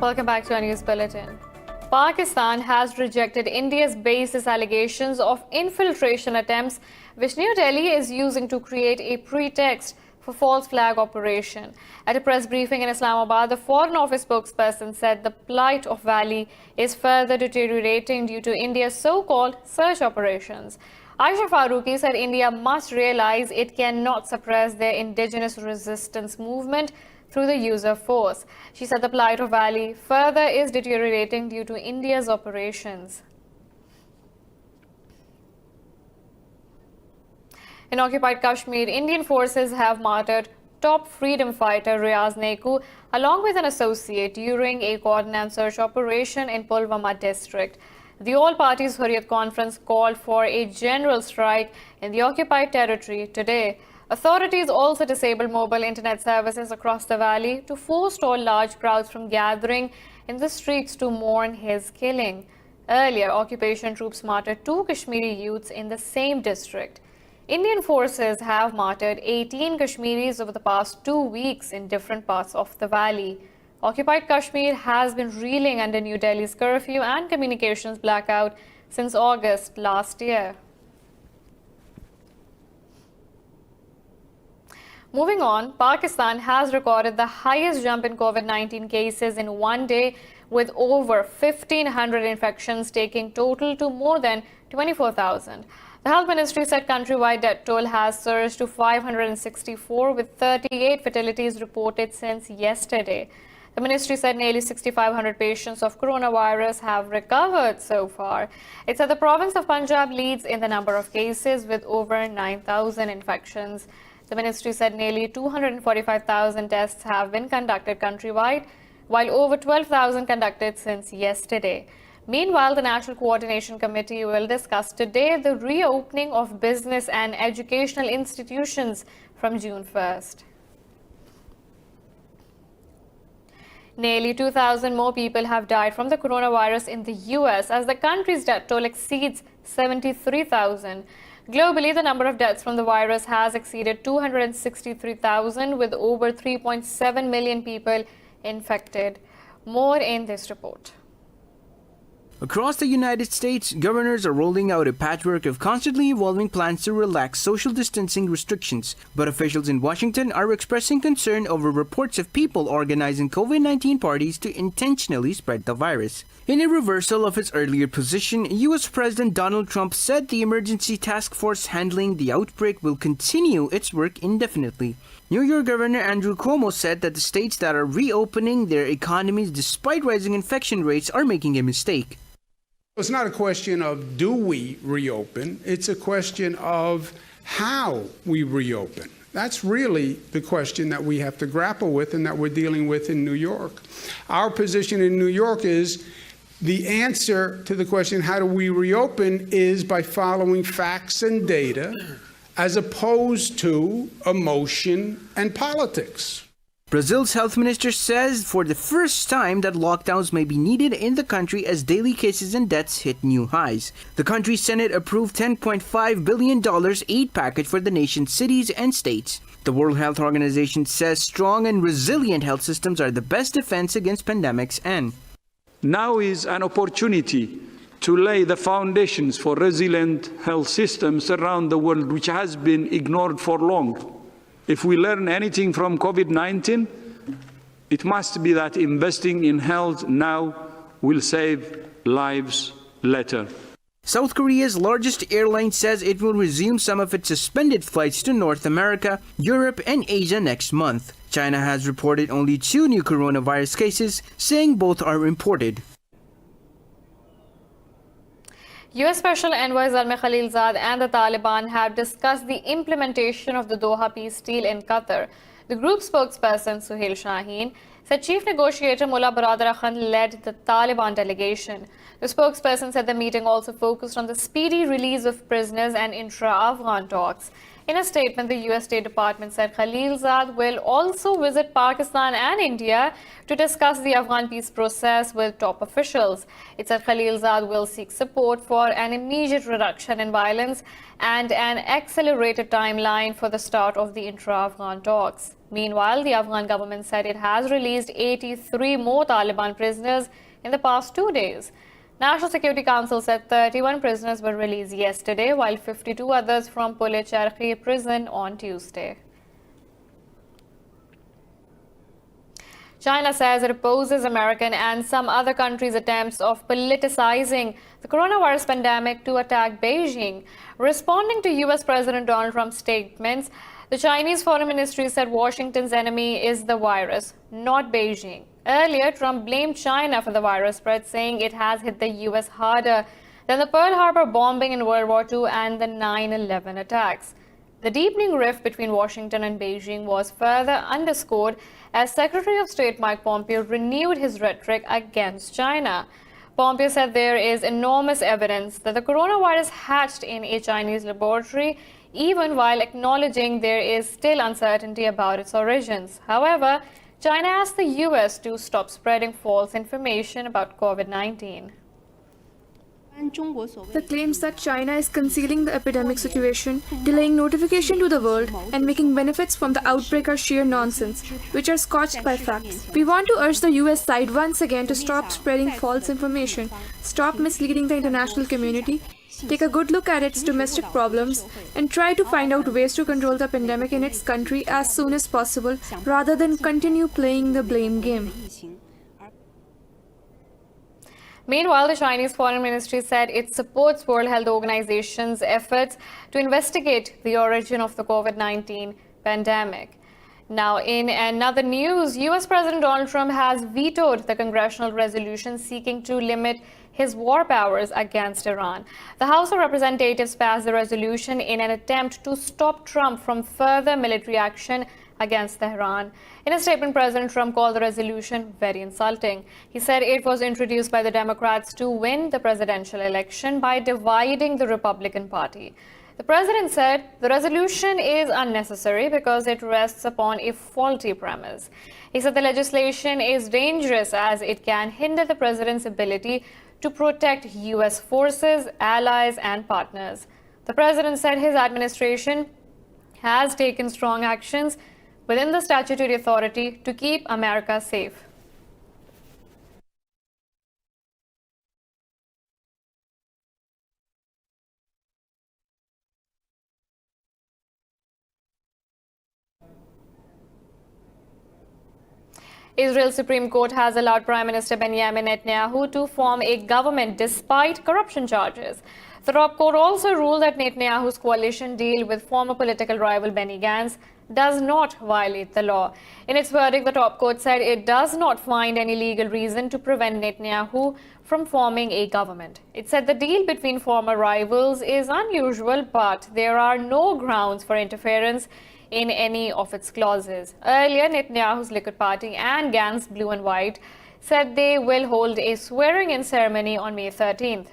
Welcome back to our news bulletin. Pakistan has rejected India's baseless allegations of infiltration attempts, which New Delhi is using to create a pretext for false flag operation. At a press briefing in Islamabad, the Foreign Office spokesperson said the plight of Valley is further deteriorating due to India's so-called search operations. Aisha Farooqi said India must realize it cannot suppress their indigenous resistance movement through the use of force. She said the plight of Valley further is deteriorating due to India's operations. In occupied Kashmir, Indian forces have martyred top freedom fighter Riaz Neku along with an associate during a coordinated search operation in Pulwama district. The All Parties Hurriyat Conference called for a general strike in the occupied territory today. Authorities also disabled mobile internet services across the valley to forestall large crowds from gathering in the streets to mourn his killing. Earlier, occupation troops martyred 2 Kashmiri youths in the same district. Indian forces have martyred 18 Kashmiris over the past 2 weeks in different parts of the valley. Occupied Kashmir has been reeling under New Delhi's curfew and communications blackout since August last year. Moving on, Pakistan has recorded the highest jump in COVID-19 cases in one day, with over 1,500 infections, taking total to more than 24,000. The Health Ministry said countrywide death toll has surged to 564, with 38 fatalities reported since yesterday. The ministry said nearly 6,500 patients of coronavirus have recovered so far. It said the province of Punjab leads in the number of cases with over 9,000 infections. The ministry said nearly 245,000 tests have been conducted countrywide, while over 12,000 conducted since yesterday. Meanwhile, the National Coordination Committee will discuss today the reopening of business and educational institutions from June 1st. Nearly 2,000 more people have died from the coronavirus in the US as the country's death toll exceeds 73,000. Globally, the number of deaths from the virus has exceeded 263,000, with over 3.7 million people infected. More in this report. Across the United States, governors are rolling out a patchwork of constantly evolving plans to relax social distancing restrictions. But officials in Washington are expressing concern over reports of people organizing COVID-19 parties to intentionally spread the virus. In a reversal of its earlier position, U.S. President Donald Trump said the emergency task force handling the outbreak will continue its work indefinitely. New York Governor Andrew Cuomo said that the states that are reopening their economies despite rising infection rates are making a mistake. It's not a question of do we reopen, it's a question of how we reopen. That's really the question that we have to grapple with and that we're dealing with in New York. Our position in New York is the answer to the question, how do we reopen, is by following facts and data as opposed to emotion and politics. Brazil's health minister says for the first time that lockdowns may be needed in the country as daily cases and deaths hit new highs. The country's Senate approved $10.5 billion aid package for the nation's cities and states. The World Health Organization says strong and resilient health systems are the best defense against pandemics, and now is an opportunity to lay the foundations for resilient health systems around the world, which has been ignored for long. If we learn anything from COVID-19, it must be that investing in health now will save lives later. South Korea's largest airline says it will resume some of its suspended flights to North America, Europe, and Asia next month. China has reported only 2 new coronavirus cases, saying both are imported. U.S. Special Envoy Zalmay Khalilzad and the Taliban have discussed the implementation of the Doha peace deal in Qatar. The group spokesperson Suhail Shaheen said Chief Negotiator Mullah Baradar Khan led the Taliban delegation. The spokesperson said the meeting also focused on the speedy release of prisoners and intra-Afghan talks. In a statement, the U.S. State Department said Khalilzad will also visit Pakistan and India to discuss the Afghan peace process with top officials. It said Khalilzad will seek support for an immediate reduction in violence and an accelerated timeline for the start of the intra-Afghan talks. Meanwhile, the Afghan government said it has released 83 more Taliban prisoners in the past 2 days. National Security Council said 31 prisoners were released yesterday, while 52 others from Pule Charkhi prison on Tuesday. China says it opposes American and some other countries' attempts of politicizing the coronavirus pandemic to attack Beijing. Responding to U.S. President Donald Trump's statements, the Chinese Foreign Ministry said Washington's enemy is the virus, not Beijing. Earlier, Trump blamed China for the virus spread, saying it has hit the U.S. harder than the Pearl Harbor bombing in World War II and the 9/11 attacks. The deepening rift between Washington and Beijing was further underscored as Secretary of State Mike Pompeo renewed his rhetoric against China. Pompeo said there is enormous evidence that the coronavirus hatched in a Chinese laboratory, even while acknowledging there is still uncertainty about its origins. However, China asked the U.S. to stop spreading false information about COVID-19. The claims that China is concealing the epidemic situation, delaying notification to the world, and making benefits from the outbreak are sheer nonsense, which are scotched by facts. We want to urge the US side once again to stop spreading false information, stop misleading the international community, take a good look at its domestic problems, and try to find out ways to control the pandemic in its country as soon as possible, rather than continue playing the blame game. Meanwhile, the Chinese Foreign Ministry said it supports World Health Organization's efforts to investigate the origin of the COVID-19 pandemic. Now, in another news, U.S. President Donald Trump has vetoed the congressional resolution seeking to limit his war powers against Iran. The House of Representatives passed the resolution in an attempt to stop Trump from further military action against Tehran. In a statement, President Trump called the resolution very insulting. He said it was introduced by the Democrats to win the presidential election by dividing the Republican Party. The president said the resolution is unnecessary because it rests upon a faulty premise. He said the legislation is dangerous as it can hinder the president's ability to protect U.S. forces, allies, and partners. The president said his administration has taken strong actions within the statutory authority to keep America safe. Israel's Supreme Court has allowed Prime Minister Benjamin Netanyahu to form a government despite corruption charges. The top court also ruled that Netanyahu's coalition deal with former political rival Benny Gantz does not violate the law. In its verdict, the top court said it does not find any legal reason to prevent Netanyahu from forming a government. It said the deal between former rivals is unusual, but there are no grounds for interference in any of its clauses. Earlier, Netanyahu's Likud party and Gantz's Blue and White said they will hold a swearing-in ceremony on May 13th.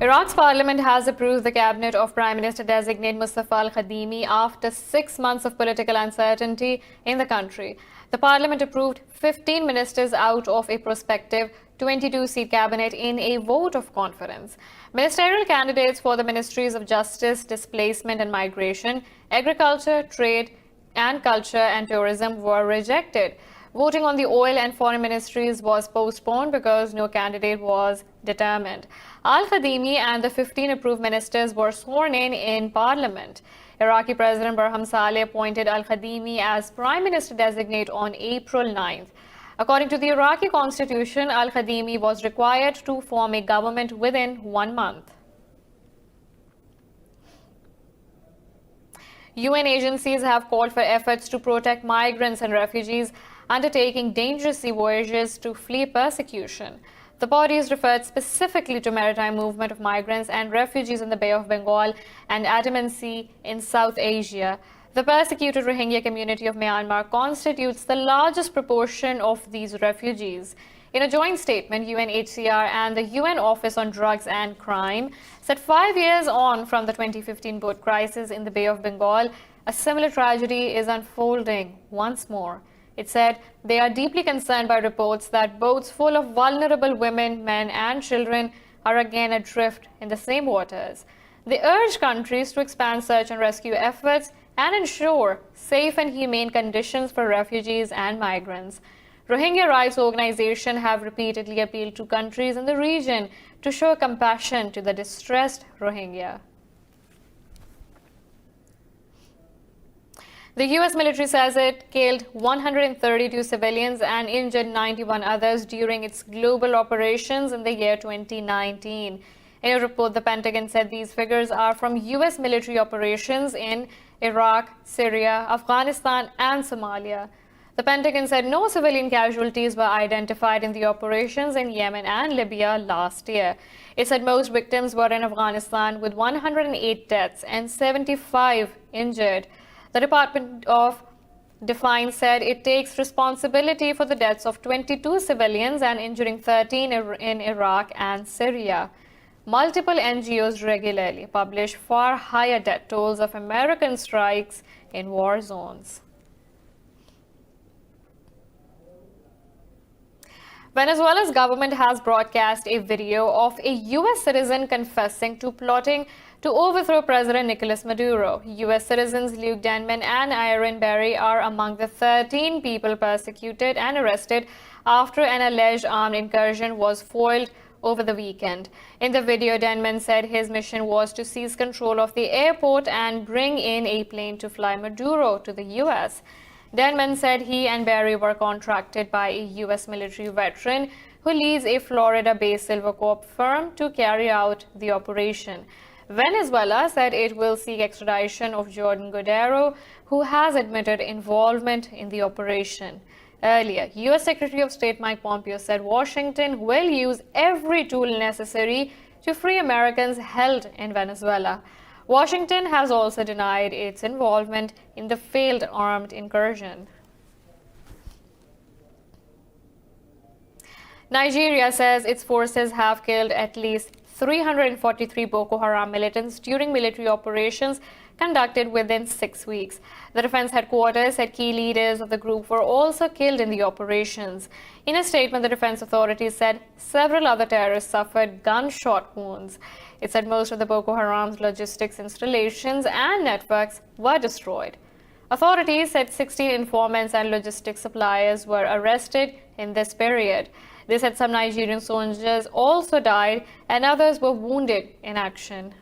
Iraq's parliament has approved the cabinet of Prime Minister-designate Mustafa al-Kadhimi after 6 months of political uncertainty in the country. The parliament approved 15 ministers out of a prospective 22-seat cabinet in a vote of confidence. Ministerial candidates for the ministries of Justice, Displacement and Migration, Agriculture, Trade and Culture and Tourism were rejected. Voting on the oil and foreign ministries was postponed because no candidate was determined. Al-Kadhimi and the 15 approved ministers were sworn in Parliament. Iraqi President Barham Saleh appointed Al-Kadhimi as Prime Minister-designate on April 9th. According to the Iraqi constitution, Al-Kadhimi was required to form a government within 1 month. UN agencies have called for efforts to protect migrants and refugees undertaking dangerous sea voyages to flee persecution. The bodies referred specifically to maritime movement of migrants and refugees in the Bay of Bengal and Andaman Sea in South Asia. The persecuted Rohingya community of Myanmar constitutes the largest proportion of these refugees. In a joint statement, UNHCR and the UN Office on Drugs and Crime said 5 years on from the 2015 boat crisis in the Bay of Bengal, a similar tragedy is unfolding once more. It said they are deeply concerned by reports that boats full of vulnerable women, men and children are again adrift in the same waters. They urged countries to expand search and rescue efforts and ensure safe and humane conditions for refugees and migrants. Rohingya rights organizations have repeatedly appealed to countries in the region to show compassion to the distressed Rohingya. The U.S. military says it killed 132 civilians and injured 91 others during its global operations in the year 2019. In a report, the Pentagon said these figures are from U.S. military operations in Iraq, Syria, Afghanistan, and Somalia. The Pentagon said no civilian casualties were identified in the operations in Yemen and Libya last year. It said most victims were in Afghanistan, with 108 deaths and 75 injured. The Department of Defense said it takes responsibility for the deaths of 22 civilians and injuring 13 in Iraq and Syria. Multiple NGOs regularly publish far higher death tolls of American strikes in war zones. Venezuela's government has broadcast a video of a U.S. citizen confessing to plotting to overthrow President Nicolas Maduro. U.S. citizens Luke Denman and Aaron Berry are among the 13 people persecuted and arrested after an alleged armed incursion was foiled over the weekend. In the video, Denman said his mission was to seize control of the airport and bring in a plane to fly Maduro to the U.S. Denman said he and Berry were contracted by a U.S. military veteran who leads a Florida-based Silvercorp firm to carry out the operation. Venezuela said it will seek extradition of Jordan Godero, who has admitted involvement in the operation. Earlier, U.S. Secretary of State Mike Pompeo said Washington will use every tool necessary to free Americans held in Venezuela. Washington has also denied its involvement in the failed armed incursion. Nigeria says its forces have killed at least 343 Boko Haram militants during military operations conducted within 6 weeks. The defense headquarters said key leaders of the group were also killed in the operations. In a statement, the defense authorities said several other terrorists suffered gunshot wounds. It said most of the Boko Haram's logistics installations and networks were destroyed. Authorities said 16 informants and logistics suppliers were arrested in this period. They said some Nigerian soldiers also died and others were wounded in action.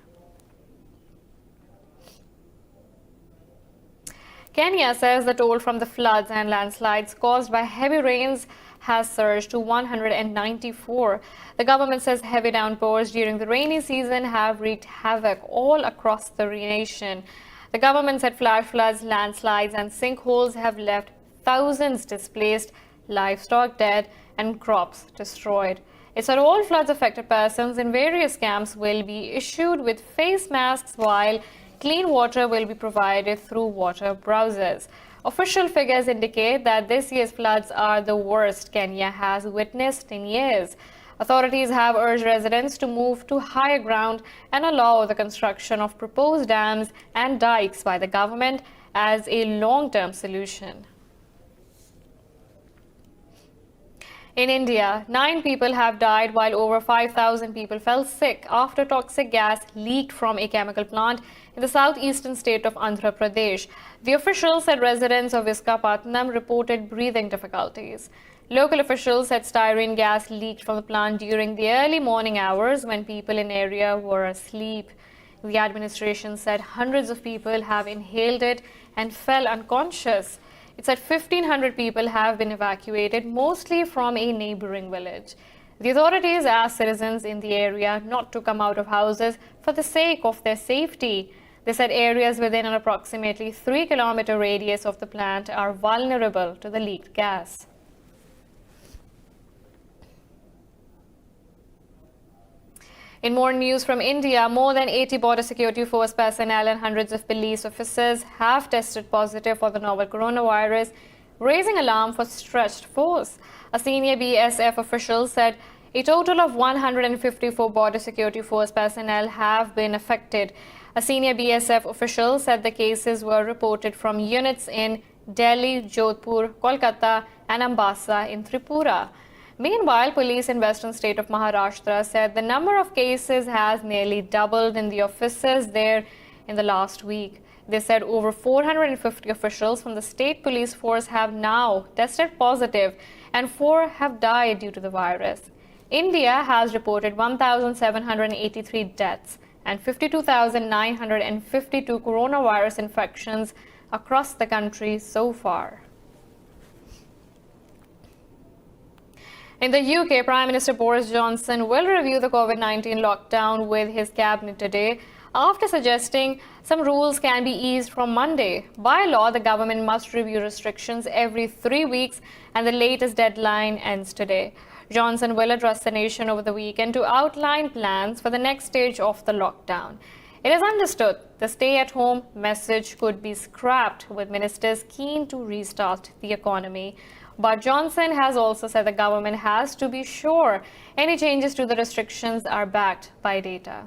Kenya says the toll from the floods and landslides caused by heavy rains has surged to 194. The government says heavy downpours during the rainy season have wreaked havoc all across the nation. The government said flash floods, landslides, and sinkholes have left thousands displaced, livestock dead, and crops destroyed. It said all floods-affected persons in various camps will be issued with face masks, while clean water will be provided through water browsers. Official figures indicate that this year's floods are the worst Kenya has witnessed in years. Authorities have urged residents to move to higher ground and allow the construction of proposed dams and dikes by the government as a long-term solution. In India, 9 people have died while over 5,000 people fell sick after toxic gas leaked from a chemical plant in the southeastern state of Andhra Pradesh. The officials said residents of Visakhapatnam reported breathing difficulties. Local officials said styrene gas leaked from the plant during the early morning hours when people in the area were asleep. The administration said hundreds of people have inhaled it and fell unconscious. It said 1,500 people have been evacuated, mostly from a neighboring village. The authorities asked citizens in the area not to come out of houses for the sake of their safety. They said areas within an approximately 3-kilometer radius of the plant are vulnerable to the leaked gas. In more news from India, more than 80 border security force personnel and hundreds of police officers have tested positive for the novel coronavirus, raising alarm for stretched force. A senior BSF official said a total of 154 border security force personnel have been affected. A senior BSF official said the cases were reported from units in Delhi, Jodhpur, Kolkata, and Ambassa in Tripura. Meanwhile, police in western state of Maharashtra said the number of cases has nearly doubled in the offices there in the last week. They said over 450 officials from the state police force have now tested positive and 4 have died due to the virus. India has reported 1,783 deaths and 52,952 coronavirus infections across the country so far. In the UK, Prime Minister Boris Johnson will review the COVID-19 lockdown with his cabinet today after suggesting some rules can be eased from Monday. By law, the government must review restrictions every 3 weeks, and the latest deadline ends today. Johnson will address the nation over the weekend to outline plans for the next stage of the lockdown. It is understood the stay-at-home message could be scrapped, with ministers keen to restart the economy. But Johnson has also said the government has to be sure any changes to the restrictions are backed by data.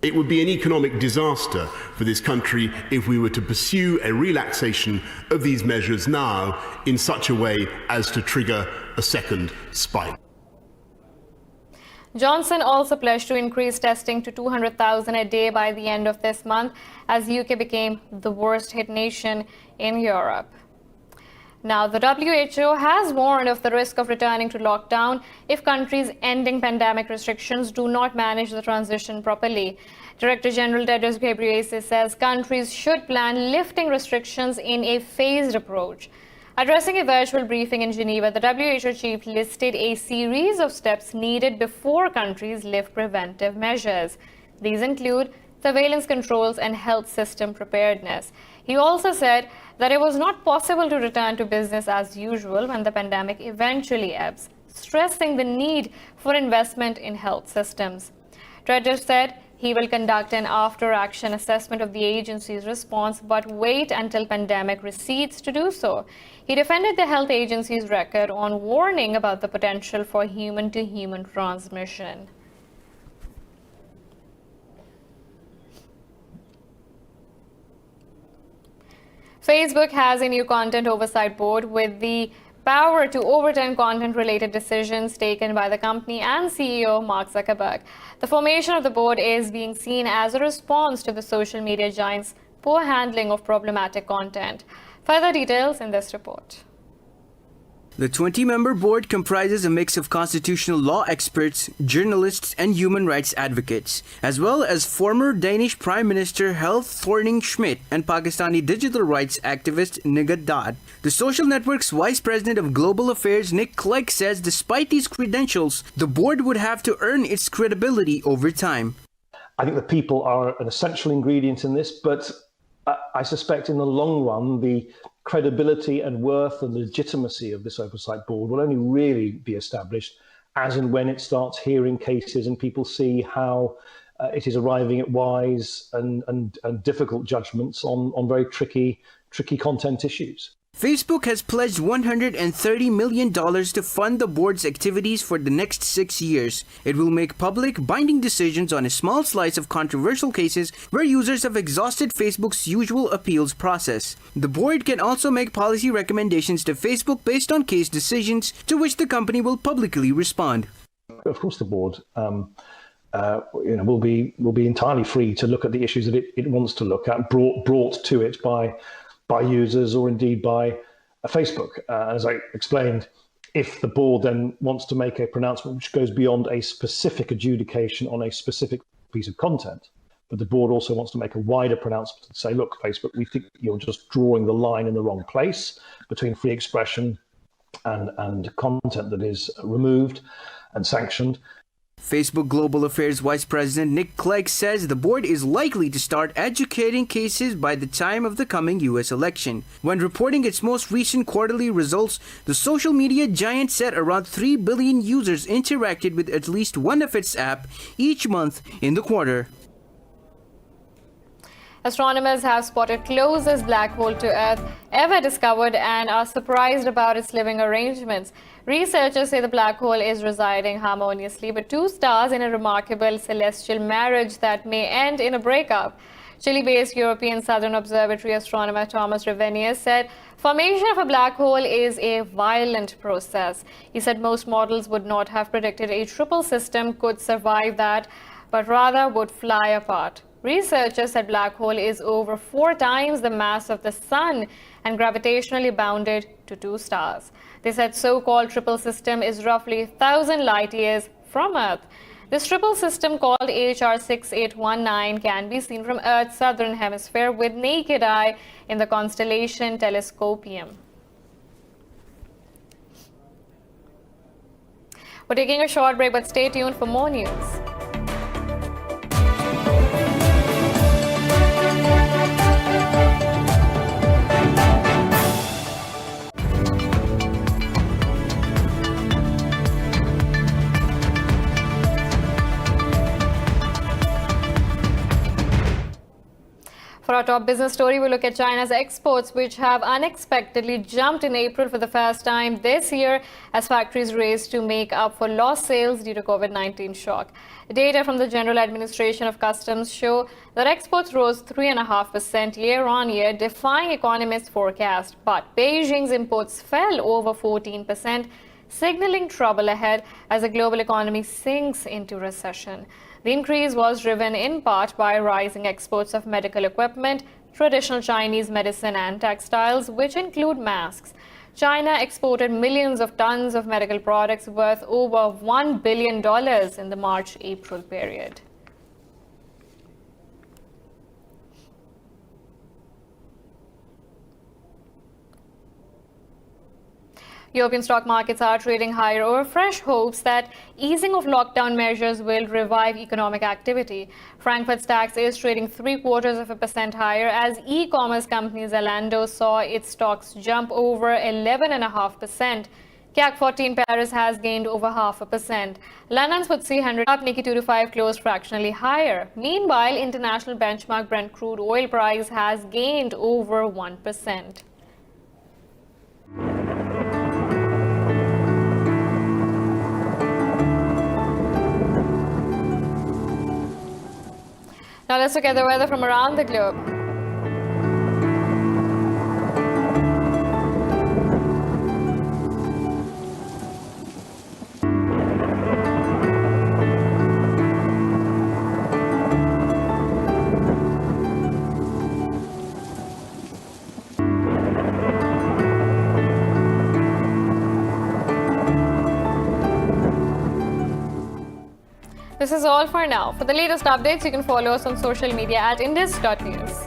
It would be an economic disaster for this country if we were to pursue a relaxation of these measures now in such a way as to trigger a second spike. Johnson also pledged to increase testing to 200,000 a day by the end of this month, as UK became the worst hit nation in Europe. Now, the WHO has warned of the risk of returning to lockdown if countries ending pandemic restrictions do not manage the transition properly. Director General Tedros Ghebreyesus says countries should plan lifting restrictions in a phased approach. Addressing a virtual briefing in Geneva, the WHO chief listed a series of steps needed before countries lift preventive measures. These include surveillance controls and health system preparedness. He also said that it was not possible to return to business as usual when the pandemic eventually ebbs, stressing the need for investment in health systems. Tedros said he will conduct an after-action assessment of the agency's response, but wait until pandemic recedes to do so. He defended the health agency's record on warning about the potential for human-to-human transmission. Facebook has a new content oversight board with the power to overturn content-related decisions taken by the company and CEO Mark Zuckerberg. The formation of the board is being seen as a response to the social media giant's poor handling of problematic content. Further details in this report. The 20-member board comprises a mix of constitutional law experts, journalists, and human rights advocates, as well as former Danish Prime Minister Helle Thorning-Schmidt and Pakistani digital rights activist Nighat Dad. The social network's vice president of global affairs, Nick Clegg, says despite these credentials, the board would have to earn its credibility over time. I think the people are an essential ingredient in this, but I suspect in the long run, the credibility and worth and legitimacy of this oversight board will only really be established as and when it starts hearing cases and people see how it is arriving at wise and difficult judgments on very tricky content issues. Facebook has pledged $130 million to fund the board's activities for the next 6 years. It will make public, binding decisions on a small slice of controversial cases where users have exhausted Facebook's usual appeals process. The board can also make policy recommendations to Facebook based on case decisions, to which the company will publicly respond. Of course, the board will be entirely free to look at the issues that it wants to look at, brought to it by users or indeed by Facebook. As I explained, if the board then wants to make a pronouncement which goes beyond a specific adjudication on a specific piece of content, but the board also wants to make a wider pronouncement and say, look, Facebook, we think you're just drawing the line in the wrong place between free expression and content that is removed and sanctioned. Facebook Global Affairs Vice President Nick Clegg says the board is likely to start adjudicating cases by the time of the coming U.S. election. When reporting its most recent quarterly results, the social media giant said around 3 billion users interacted with at least one of its apps each month in the quarter. Astronomers have spotted closest black hole to Earth ever discovered and are surprised about its living arrangements. Researchers say the black hole is residing harmoniously with two stars in a remarkable celestial marriage that may end in a breakup. Chile-based European Southern Observatory astronomer Thomas Revenius said formation of a black hole is a violent process. He said most models would not have predicted a triple system could survive that, but rather would fly apart. Researchers said black hole is over 4 times the mass of the Sun and gravitationally bounded to 2 stars. They said so-called triple system is roughly 1,000 light years from Earth. This triple system, called HR 6819, can be seen from Earth's southern hemisphere with naked eye in the constellation Telescopium. We're taking a short break, but stay tuned for more news. For our top business story, we look at China's exports, which have unexpectedly jumped in April for the first time this year as factories raced to make up for lost sales due to COVID-19 shock. Data from the General Administration of Customs show that exports rose 3.5% year-on-year, defying economists' forecast. But Beijing's imports fell over 14%, signaling trouble ahead as the global economy sinks into recession. The increase was driven in part by rising exports of medical equipment, traditional Chinese medicine and textiles, which include masks. China exported millions of tons of medical products worth over $1 billion in the March-April period. European stock markets are trading higher over fresh hopes that easing of lockdown measures will revive economic activity. Frankfurt's DAX is trading 0.75% higher as e-commerce company Zalando saw its stocks jump over 11.5%. CAC 40 in Paris has gained over 0.5%. London's FTSE 100 up, Nikkei 225 closed fractionally higher. Meanwhile, international benchmark Brent crude oil price has gained over 1%. Now let's look at the weather from around the globe. This is all for now. For the latest updates, you can follow us on social media at indus.news.